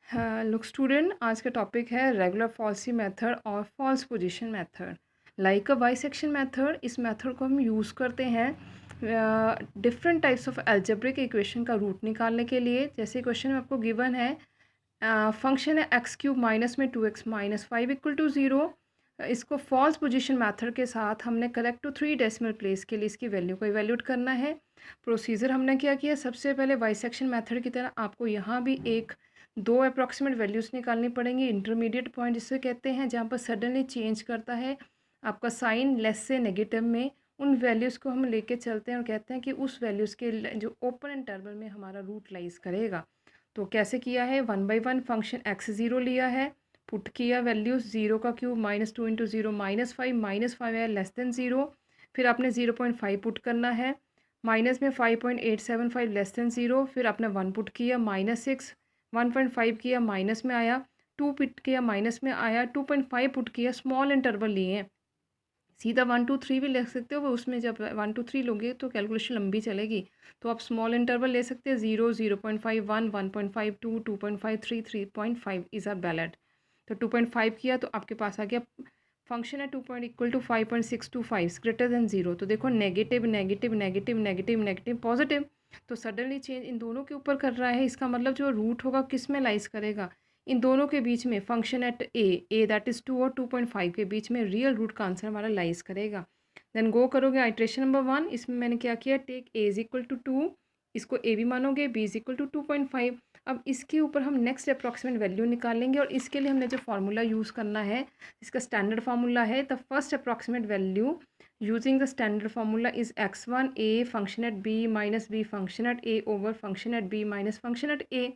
Look student, आज का topic है रेगुलर फॉल्सी मेथड और false position method. Like a bisection method, इस मेथड को हम यूज़ करते हैं different types of algebraic equation का रूट निकालने के लिए। जैसे क्वेश्चन में आपको गिवन है फंक्शन है एक्स क्यूब माइनस में 2x माइनस 5 इक्वल टू 0। इसको फॉल्स पोजीशन मेथड के साथ हमने करेक्ट टू 3 डेसिमल प्लेस के लिए इसकी वैल्यू को इवैल्यूएट करना है। प्रोसीजर हमने क्या किया, सबसे पहले बाइसेक्शन मेथड की तरह आपको यहाँ भी दो अप्रॉक्सीमेट वैल्यूज़ निकालनी पड़ेंगी। इंटरमीडिएट पॉइंट जिसे कहते हैं, जहाँ पर सडनली चेंज करता है आपका साइन लेस से नेगेटिव में, उन वैल्यूज़ को हम लेके चलते हैं और कहते हैं कि उस वैल्यूज़ के जो ओपन इंटरवल में हमारा रूट लाइज करेगा। तो कैसे किया है, 1 बाई 1 फंक्शन x0 लिया है, पुट किया वैल्यूज़ 0 का क्यूब माइनस 2 इंटू 0 -5 है लेस देन 0। फिर आपने 0.5 पुट करना है, माइनस में 5.875 लेस देन 0। फिर आपने 1 पुट किया -6, 1.5 किया माइनस में आया, 2 पुट किया माइनस में आया, 2.5 पुट किया, स्मॉल इंटरवल लिए हैं। सीधा 1 2 3 भी ले सकते हो, उसमें जब 1 2 3 लोगे तो कैलकुलेशन लंबी चलेगी, तो आप स्मॉल इंटरवल ले सकते हैं। 0 0.5 1 1.5 2 2.5 3 3.5 इज़ आर वैलिड। तो 2.5 किया तो आपके पास आ गया फंक्शन है 2 point equal to 5.625 greater than 0। तो देखो negative negative negative negative negative positive, तो सडनली चेंज इन दोनों के ऊपर कर रहा है। इसका मतलब जो रूट होगा किस में लाइज करेगा, इन दोनों के बीच में, function at a that is 2 और 2.5 के बीच में रियल रूट का आंसर हमारा लाइज करेगा। देन गो करोगे आइट्रेशन नंबर 1, इसमें मैंने क्या किया, take a is equal to 2, इसको ए भी मानोगे, बी इज इक्वल टू 2.5। अब इसके ऊपर हम नेक्स्ट अप्रॉक्सीमेट वैल्यू निकालेंगे, और इसके लिए हमने जो फार्मूला यूज़ करना है, इसका स्टैंडर्ड फार्मूला है the first approximate value using the standard formula is x1 a function at b minus b function at a over function at b minus function at a।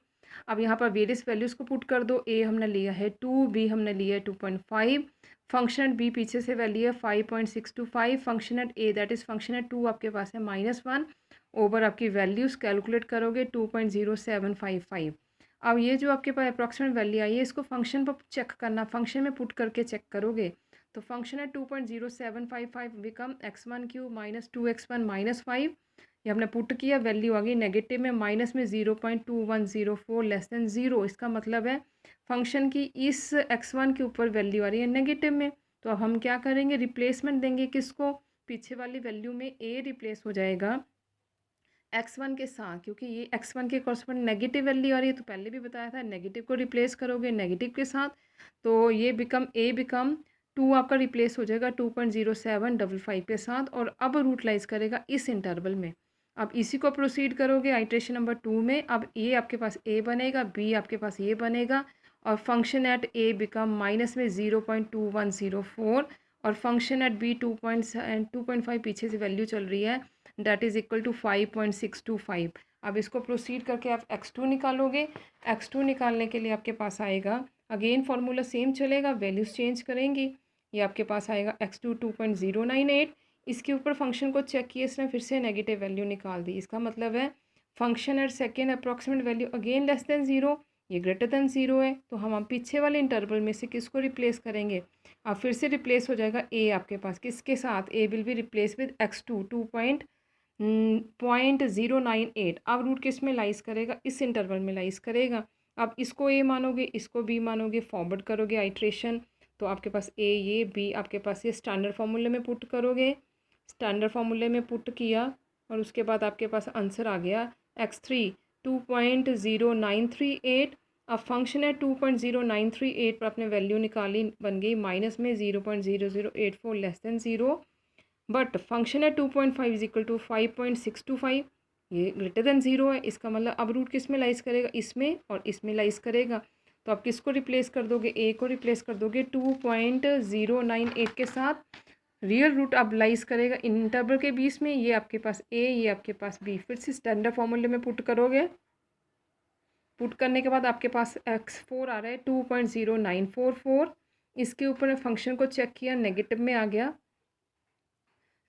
अब यहाँ पर various values को put कर दो। ए हमने लिया है 2, बी हमने लिया है 2.5, फंक्शन एट बी पीछे से वैल्यू है 5.625, function at a that is function at 2 आपके पास है -1 ओवर आपकी वैल्यूज़ कैलकुलेट करोगे 2.0755। अब ये जो आपके पास अप्रॉक्सीमेट वैल्यू आई है, इसको फंक्शन पर चेक करना, फंक्शन में पुट करके चेक करोगे तो फंक्शन है 2.0755 become x1 cube minus 2x1 minus 5। ये हमने पुट किया, वैल्यू आ गई नेगेटिव में, माइनस में 0.2104 लेस देन 0। इसका मतलब है फंक्शन की इस x1 के ऊपर वैल्यू आ रही है नेगेटिव में। तो अब हम क्या करेंगे, रिप्लेसमेंट देंगे किसको, पीछे वाली वैल्यू में a रिप्लेस हो जाएगा x1 के साथ, क्योंकि ये x1 के कॉरस्पॉन्ड नेगेटिव वैल्यू आ रही है। तो पहले भी बताया था, नेगेटिव को रिप्लेस करोगे नेगेटिव के साथ, तो ये बिकम 2 आपका रिप्लेस हो जाएगा 2.0755 के साथ, और अब रूट लाइज करेगा इस इंटरवल में। अब इसी को प्रोसीड करोगे आइट्रेशन नंबर 2 में। अब ए आपके पास ए बनेगा, बी आपके पास ये बनेगा, और function at A become minus में 0.2104, और फंक्शन एट बी 2.5 पीछे से वैल्यू चल रही है, दैट इज़ इक्वल टू 5.625। अब इसको प्रोसीड करके आप x2 निकालोगे। x2 निकालने के लिए आपके पास आएगा, अगेन फार्मूला सेम चलेगा, वैल्यूज़ चेंज करेंगी। ये आपके पास आएगा x2 2.098। इसके ऊपर फंक्शन को चेक किया इसने, फिर से नेगेटिव वैल्यू निकाल दी। इसका मतलब है function at second approximate value again less than 0, ये ग्रेटर देन 0 है। तो हम पीछे वाले इंटरवल में से किसको रिप्लेस करेंगे, अब फिर से रिप्लेस हो जाएगा ए आपके पास, किसके साथ, A will be replace with x2 2.098। अब रूट किस में लाइज करेगा, इस इंटरवल में लाइज करेगा। अब इसको ए मानोगे, इसको बी मानोगे, फॉरवर्ड करोगे आइट्रेशन, तो आपके पास ए ये बी आपके पास ये स्टैंडर्ड फार्मूले में पुट करोगे, स्टैंडर्ड फार्मूले में पुट किया, और उसके बाद आपके पास आंसर आ गया x3 2.0938। अब फंक्शन है 2.0938 पर आपने वैल्यू निकाली, बन गई माइनस में 0.0084 लेस देन 0, बट फंक्शन है 2.5 इज इक्वल टू 5.625, ये ग्रेटर देन 0 है। इसका मतलब अब रूट किस में लाइज करेगा, इसमें और इसमें लाइज करेगा। तो आप किसको रिप्लेस कर दोगे, ए को रिप्लेस कर दोगे 2.098 के साथ, रियल रूट अब लाइज करेगा इन इंटरवल के बीच में, ये आपके पास ए ये आपके पास बी। फिर से स्टैंडर्ड फॉर्मूले में पुट करोगे, पुट करने के बाद आपके पास x4 आ रहा है 2.0944। इसके ऊपर फंक्शन को चेक किया, नेगेटिव में आ गया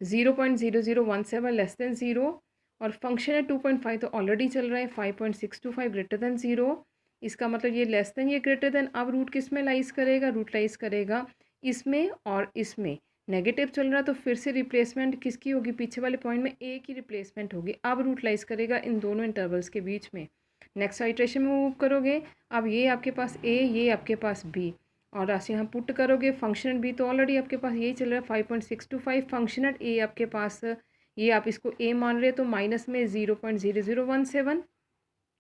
0.0017 लेस देन 0, और फंक्शन है 2.5 तो ऑलरेडी चल रहा है 5.625 ग्रेटर देन 0। इसका मतलब ये लेस देन ये ग्रेटर देन। अब रूट किस में लाइज करेगा, रूट लाइज करेगा इसमें और इसमें, नेगेटिव चल रहा है तो फिर से रिप्लेसमेंट किसकी होगी, पीछे वाले पॉइंट में ए की रिप्लेसमेंट होगी। अब रूट लाइज करेगा इन दोनों इंटरवल्स के बीच में। नेक्स्ट आइट्रेशन में मूव करोगे, अब ये आपके पास ए, ये आपके पास बी, और राशि यहाँ पुट करोगे। फंक्शन बी तो ऑलरेडी आपके पास यही चल रहा है 5.625, फंक्शन ए आपके पास ये आप इसको ए मान रहे तो माइनस में 0.0017,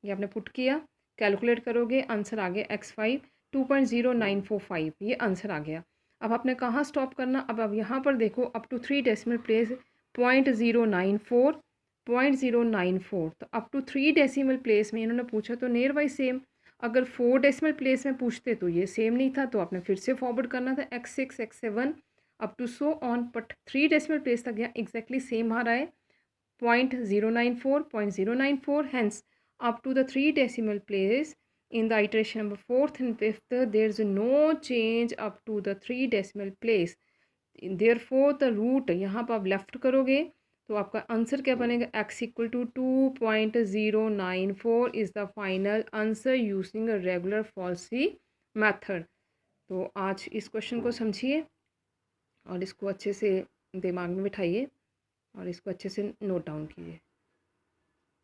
ये आपने पुट किया। कैलकुलेट करोगे, आंसर आ गया x5 2.0945, ये आंसर आ गया। अब आपने कहाँ स्टॉप करना, अब यहाँ पर देखो अप टू 3 डेसिमल प्लेस 0.094 0.094, तो अप टू 3 डेसिमल प्लेस में इन्होंने पूछा तो नियर बाई सेम। अगर 4 डेसिमल प्लेस में पूछते तो ये सेम नहीं था, तो आपने फिर से फॉरवर्ड करना था x6 x7 up to so on, but 3 decimal place तक यहाँ एग्जैक्टली सेम आ रहा है 0.094 hence up to the 3 decimal place in the iteration number 4th and 5th there is no change up to the 3 decimal place, therefore the root यहाँ पर आप left करोगे तो आपका आंसर क्या बनेगा, x equal to 2.094 is the final answer using a regular falsi method. तो आज इस क्वेश्चन को समझिए और इसको अच्छे से दिमाग में बिठाइए और इसको अच्छे से नोट डाउन कीजिए।